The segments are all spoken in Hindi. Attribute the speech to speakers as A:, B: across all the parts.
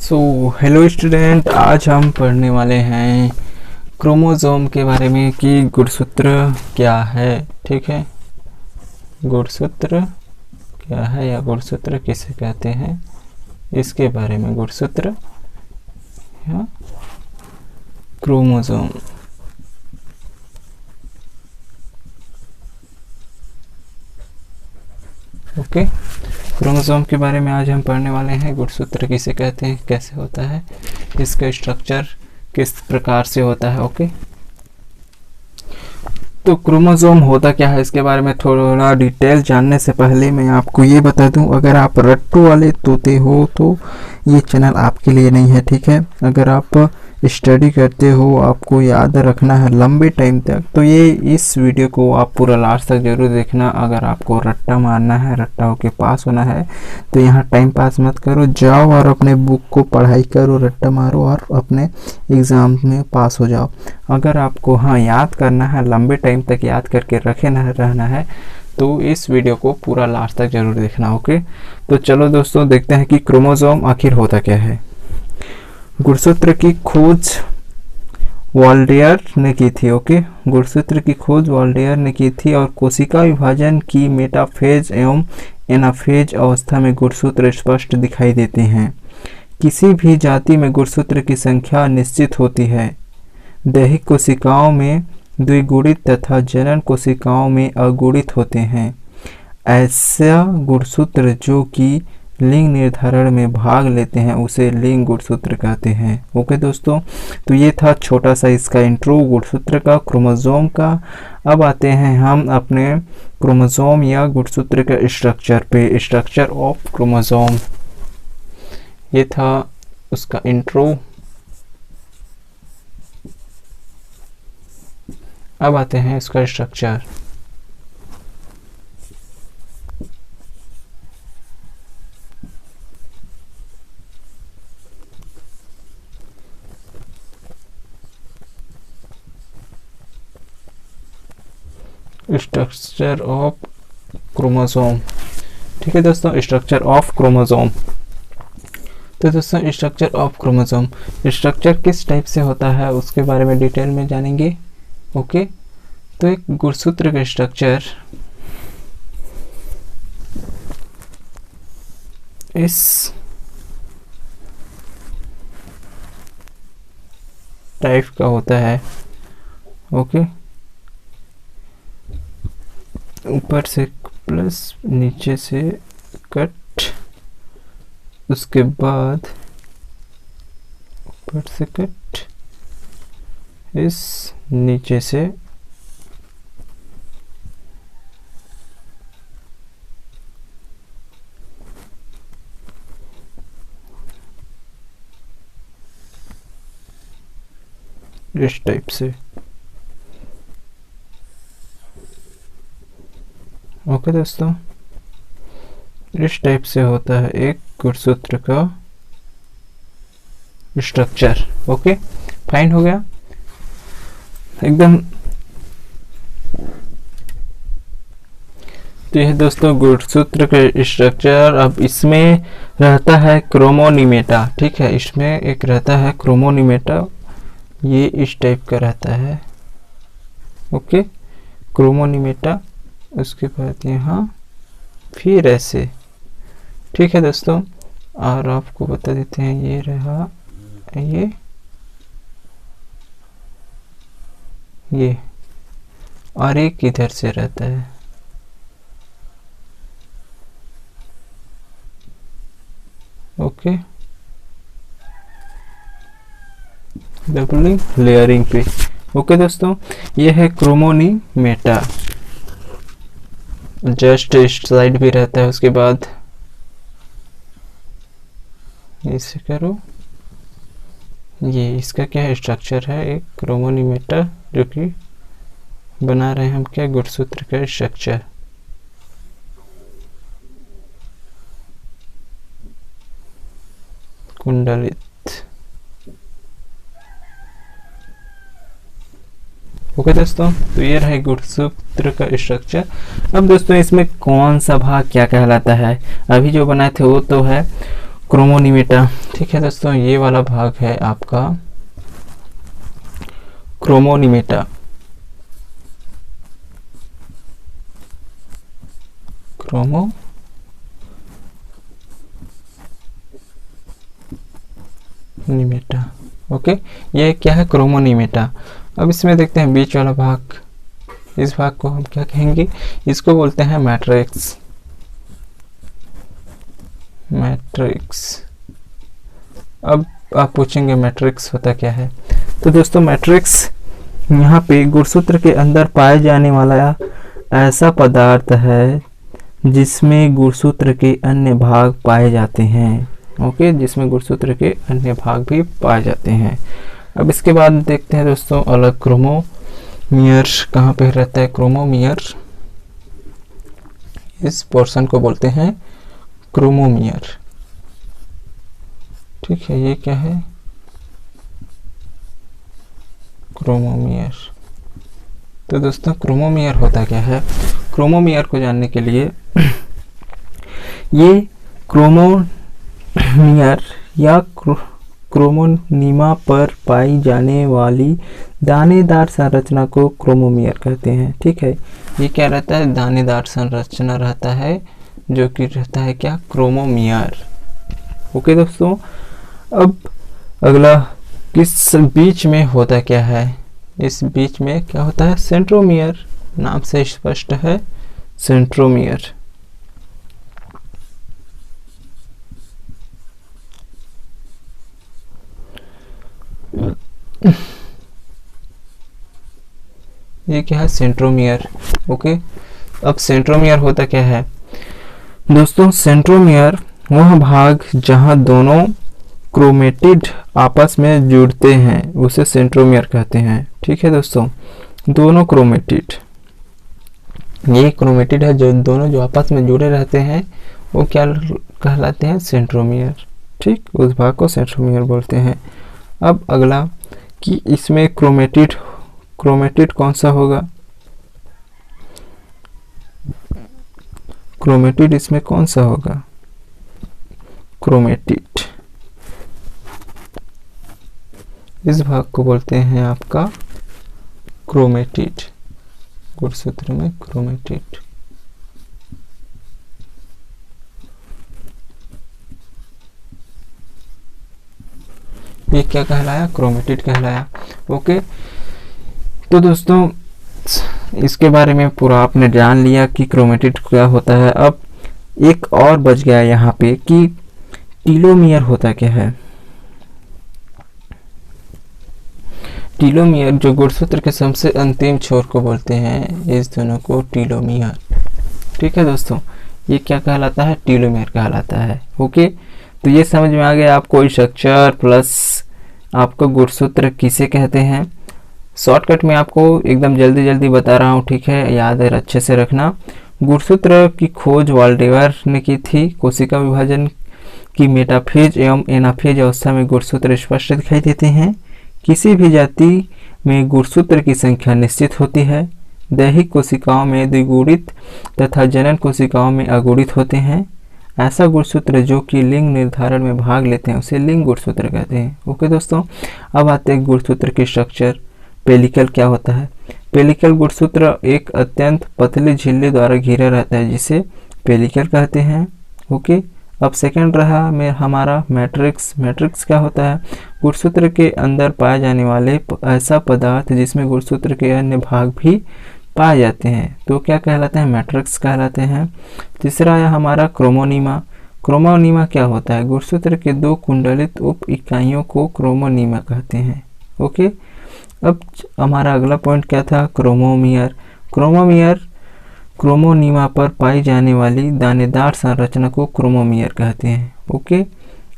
A: सो हेलो स्टूडेंट, आज हम पढ़ने वाले हैं क्रोमोसोम के बारे में कि गुणसूत्र क्या है। ठीक है, गुणसूत्र क्या है या गुणसूत्र किसे कहते हैं, इसके बारे में। गुणसूत्र या क्रोमोसोम। ओके, क्रोमोसोम के बारे में आज हम पढ़ने वाले हैं। गुणसूत्र किसे कहते हैं, कैसे होता है, इसका स्ट्रक्चर किस प्रकार से होता है। ओके, तो क्रोमोसोम होता क्या है, इसके बारे में थोड़ा डिटेल जानने से पहले मैं आपको ये बता दूं, अगर आप रट्टू वाले तोते हो तो ये चैनल आपके लिए नहीं है। ठीक है, अगर आप स्टडी करते हो, आपको याद रखना है लंबे टाइम तक, तो ये इस वीडियो को आप पूरा लास्ट तक जरूर देखना। अगर आपको रट्टा मारना है, रट्टा होके पास होना है, तो यहाँ टाइम पास मत करो, जाओ और अपने बुक को पढ़ाई करो, रट्टा मारो और अपने एग्ज़ाम में पास हो जाओ। अगर आपको याद करना है, लंबे टाइम तक याद करके रहना है, तो इस वीडियो को पूरा लास्ट तक जरूर देखना। ओके, तो चलो दोस्तों देखते हैं कि क्रोमोसोम आखिर होता क्या है। गुणसूत्र की खोज वॉल्डेयर ने की थी। ओके, गुणसूत्र की खोज वॉल्डेयर ने की थी और कोशिका विभाजन की मेटाफेज एवं एनाफेज अवस्था में गुणसूत्र स्पष्ट दिखाई देते हैं। किसी भी जाति में गुणसूत्र की संख्या निश्चित होती है। दैहिक कोशिकाओं में द्विगुणित तथा जनन कोशिकाओं में अगुणित होते हैं। ऐसा गुणसूत्र जो कि लिंग निर्धारण में भाग लेते हैं उसे लिंग गुणसूत्र कहते हैं। ओके दोस्तों, तो ये था छोटा सा इसका इंट्रो गुणसूत्र का, क्रोमोसोम का। अब आते हैं हम अपने क्रोमोसोम या गुणसूत्र के स्ट्रक्चर पे। स्ट्रक्चर ऑफ क्रोमोसोम, ये था उसका इंट्रो। अब आते हैं इसका स्ट्रक्चर। Structure of chromosome. ठीक है दोस्तों, स्ट्रक्चर ऑफ क्रोमोसोम। तो दोस्तों स्ट्रक्चर ऑफ क्रोमोसोम, स्ट्रक्चर किस टाइप से होता है उसके बारे में डिटेल में जानेंगे। ओके, तो एक गुणसूत्र का स्ट्रक्चर इस टाइप का होता है। ओके, ऊपर से प्लस, नीचे से कट, उसके बाद ऊपर से कट, इस नीचे से इस टाइप से। ओके दोस्तों, इस टाइप से होता है एक गुणसूत्र का स्ट्रक्चर। ओके, फाइन हो गया एकदम। तो यह दोस्तों गुणसूत्र का स्ट्रक्चर। अब इसमें रहता है क्रोमोनिमेटा। ठीक है, इसमें एक रहता है क्रोमोनिमेटा, ये इस टाइप का रहता है। ओके, क्रोमोनिमेटा, उसके बाद यहाँ फिर ऐसे। ठीक है दोस्तों, और आपको बता देते हैं ये रहा ये और एक इधर से रहता है। ओके, डबलिंग लेयरिंग पे। ओके दोस्तों, ये है क्रोमोनिमेटा, जस्ट इस साइड भी रहता है। उसके बाद इसे करो, ये इसका क्या है स्ट्रक्चर है, एक क्रोमोनिमेटा जो कि बना रहे हैं हम क्या, गुणसूत्र का स्ट्रक्चर। कुंडलित। ओके दोस्तों, तो ये रहा गुणसूत्र का स्ट्रक्चर। अब दोस्तों इसमें कौन सा भाग क्या कहलाता है, अभी जो बनाए थे वो तो है क्रोमोनिमेटा। ठीक ठीक है दोस्तों, ये वाला भाग है आपका क्रोमोनीमेटा। क्रोमोनीमेटा, ओके, ये क्या है? क्रोमोनीमेटा। अब इसमें देखते हैं बीच वाला भाग, इस भाग को हम क्या कहेंगे? इसको बोलते हैं मैट्रिक्स। अब आप पूछेंगे मैट्रिक्स होता क्या है? तो दोस्तों मैट्रिक्स यहाँ पे गुणसूत्र के अंदर पाए जाने वाला ऐसा पदार्थ है जिसमें गुणसूत्र के अन्य भाग पाए जाते हैं। ओके, जिसमें गुणसूत्र के अन्य भाग भी पाए जाते हैं। अब इसके बाद देखते हैं दोस्तों अलग क्रोमोमियर कहाँ पे रहता है? क्रोमोमियर, इस पोर्शन को बोलते हैं क्रोमोमियर। ठीक है, ये क्या है? क्रोमोमियर। तो दोस्तों क्रोमोमियर होता क्या है? क्रोमोमियर को जानने के लिए ये क्रोमोमियर या क्रोमोनीमा पर पाई जाने वाली दानेदार संरचना को क्रोमोमियर कहते हैं। ठीक है, ये क्या रहता है? दानेदार संरचना रहता है, जो कि रहता है क्या? क्रोमोमियर। ओके दोस्तों, अब अगला किस बीच में होता क्या है? इस बीच में क्या होता है? सेंट्रोमियर, नाम से स्पष्ट है, सेंट्रोमियर। ये क्या है? सेंट्रोमियर। ओके, अब सेंट्रोमियर होता क्या है दोस्तों? सेंट्रोमियर वह भाग जहां दोनों क्रोमेटिड आपस में जुड़ते हैं उसे सेंट्रोमियर कहते हैं। ठीक है दोस्तों, दोनों क्रोमेटिड, ये क्रोमेटिड है जो दोनों जो आपस में जुड़े रहते हैं वो क्या कहलाते हैं? सेंट्रोमियर। ठीक, उस भाग को सेंट्रोमियर बोलते हैं। अब अगला कि इसमें क्रोमेटिड कौन सा होगा? क्रोमेटिड इसमें कौन सा होगा? क्रोमेटिड, इस भाग को बोलते हैं आपका क्रोमेटिड, गुणसूत्र में क्रोमेटिड। ये क्या कहलाया? क्रोमेटिड कहलाया। ओके, तो दोस्तों इसके बारे में पूरा आपने जान लिया कि क्रोमेटिड क्या होता है। अब एक और बच गया यहाँ पे कि टीलोमियर होता क्या है? टीलोमियर जो गुणसूत्र के सबसे अंतिम छोर को बोलते हैं, इस दोनों को टीलोमियर। ठीक है दोस्तों, ये क्या कहलाता है? टीलोमियर कहलाता है। ओके, तो ये समझ में आ गया आपको स्ट्रक्चर प्लस आपको गुणसूत्र किसे कहते हैं। शॉर्टकट में आपको एकदम जल्दी जल्दी बता रहा हूँ, ठीक है, याद है, अच्छे से रखना। गुणसूत्र की खोज वाल्डेवर ने की थी। कोशिका विभाजन की मेटाफेज एवं एनाफेज अवस्था में गुणसूत्र स्पष्ट दिखाई देते हैं। किसी भी जाति में गुणसूत्र की संख्या निश्चित होती है। दैहिक कोशिकाओं में द्विगुणित तथा जनन कोशिकाओं में अगुणित होते हैं। ऐसा गुणसूत्र जो कि लिंग निर्धारण में भाग लेते हैं उसे लिंग गुणसूत्र कहते हैं। ओके दोस्तों, अब आते हैं गुणसूत्र की स्ट्रक्चर। पेलिकल क्या होता है? पेलिकल गुणसूत्र एक अत्यंत पतली झिल्ली द्वारा घिरा रहता है जिसे पेलिकल कहते हैं। ओके, अब सेकंड रहा में हमारा मैट्रिक्स। मैट्रिक्स क्या होता है? गुणसूत्र के अंदर पाए जाने वाले ऐसा पदार्थ जिसमें गुणसूत्र के अन्य भाग भी पाए जाते हैं, तो क्या कहलाते हैं? मैट्रिक्स कहलाते हैं। तीसरा है हमारा क्रोमोनीमा। क्रोमोनीमा क्या होता है? गुणसूत्र के दो कुंडलित उप इकाइयों को क्रोमोनीमा कहते हैं। ओके, अब हमारा अगला पॉइंट क्या था? क्रोमोमियर। क्रोमोमियर क्रोमोनीमा पर पाई जाने वाली दानेदार संरचना को क्रोमोमियर कहते हैं। ओके,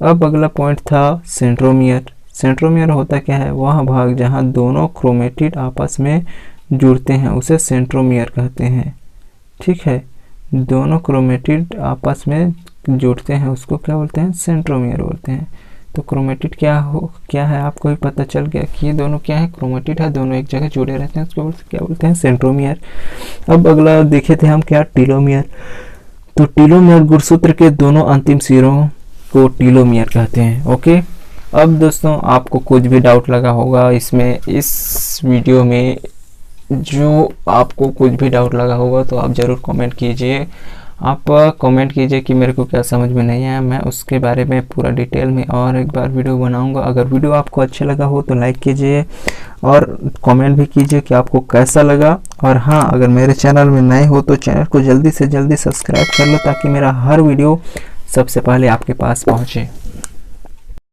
A: अब अगला पॉइंट था सेंट्रोमियर। सेंट्रोमियर होता क्या है? वह भाग जहां दोनों क्रोमेटिड आपस में जुड़ते हैं उसे सेंट्रोमियर कहते हैं। ठीक है, दोनों क्रोमेटिड आपस में जुड़ते हैं उसको क्या बोलते हैं? सेंट्रोमियर बोलते हैं। तो क्रोमेटिड क्या है आपको भी पता चल गया कि ये दोनों क्या है? क्रोमेटिड है, दोनों एक जगह जुड़े रहते हैं, उसको क्या बोलते हैं? सेंट्रोमियर। अब अगला देखे थे हम क्या? टीलोमियर। तो टीलोमियर गुणसूत्र के दोनों अंतिम सिरों को टीलोमियर कहते हैं। ओके, अब दोस्तों आपको कुछ भी डाउट लगा होगा इसमें, इस वीडियो में जो आपको कुछ भी डाउट लगा होगा तो आप ज़रूर कमेंट कीजिए। आप कमेंट कीजिए कि मेरे को क्या समझ में नहीं आया, मैं उसके बारे में पूरा डिटेल में और एक बार वीडियो बनाऊंगा। अगर वीडियो आपको अच्छा लगा हो तो लाइक कीजिए और कमेंट भी कीजिए कि आपको कैसा लगा। और हाँ, अगर मेरे चैनल में नए हो तो चैनल को जल्दी से जल्दी सब्सक्राइब कर लो ताकि मेरा हर वीडियो सबसे पहले आपके पास पहुँचे।